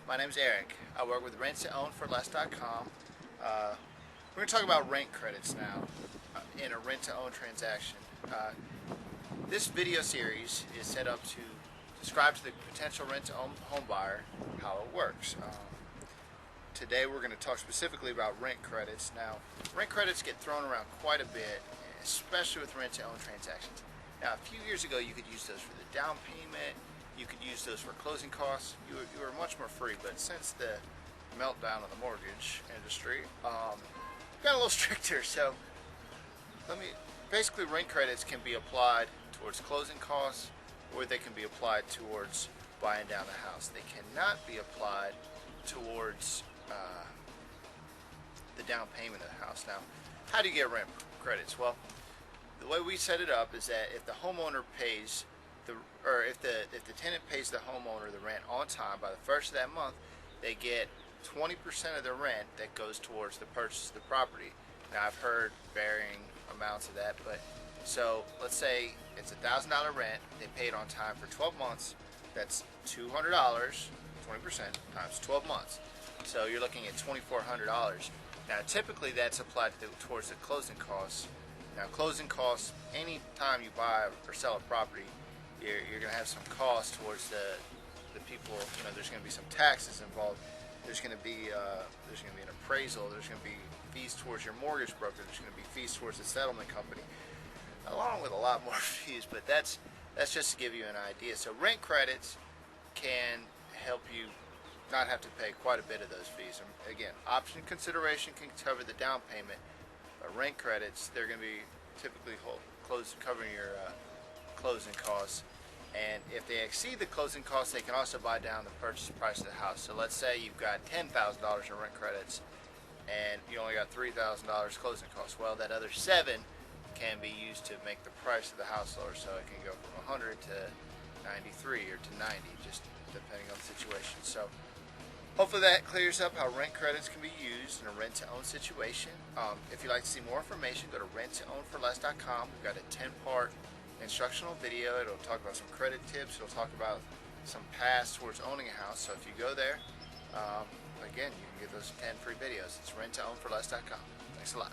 My name is Eric. I work with rent-to-own-for-less.com. We're going to talk about rent credits now in a rent-to-own transaction. This video series is set up to describe to the potential rent-to-own home buyer how it works. Today we're going to talk specifically about rent credits. Now, rent credits get thrown around quite a bit, especially with rent-to-own transactions. Now, a few years ago you could use those for the down payment, you could use those for closing costs, you were much more free, but since the meltdown of the mortgage industry, got a little stricter. So basically rent credits can be applied towards closing costs, or they can be applied towards buying down the house. They cannot be applied towards the down payment of the house. Now, how do you get rent credits? Well, the way we set it up is that if the homeowner pays if the tenant pays the homeowner the rent on time by the first of that month, they get 20% of the rent that goes towards the purchase of the property. Now, I've heard varying amounts of that, but so let's say it's $1,000 rent, they pay it on time for 12 months, that's $200, 20% times 12 months. So you're looking at $2,400. Now, typically that's applied towards the closing costs. Now, closing costs, any time you buy or sell a property, you're going to have some costs towards the people. You know, there's going to be some taxes involved. There's going to be an appraisal. There's going to be fees towards your mortgage broker. There's going to be fees towards the settlement company, along with a lot more fees. But that's just to give you an idea. So rent credits can help you not have to pay quite a bit of those fees. And again, option consideration can cover the down payment. But rent credits, they're going to be typically covering your closing costs. And if they exceed the closing costs, they can also buy down the purchase price of the house. So let's say you've got $10,000 in rent credits and you only got $3,000 closing costs. Well, that other $7,000 can be used to make the price of the house lower, so it can go from $100 to $93 or to $90, just depending on the situation. So hopefully that clears up how rent credits can be used in a rent-to-own situation. If you'd like to see more information, go to rent-to-own-for-less.com. We've got a 10-part instructional video. It'll talk about some credit tips. It'll talk about some paths towards owning a house. So if you go there, again, you can get those 10 free videos. It's rent-to-own-for-less.com. Thanks a lot.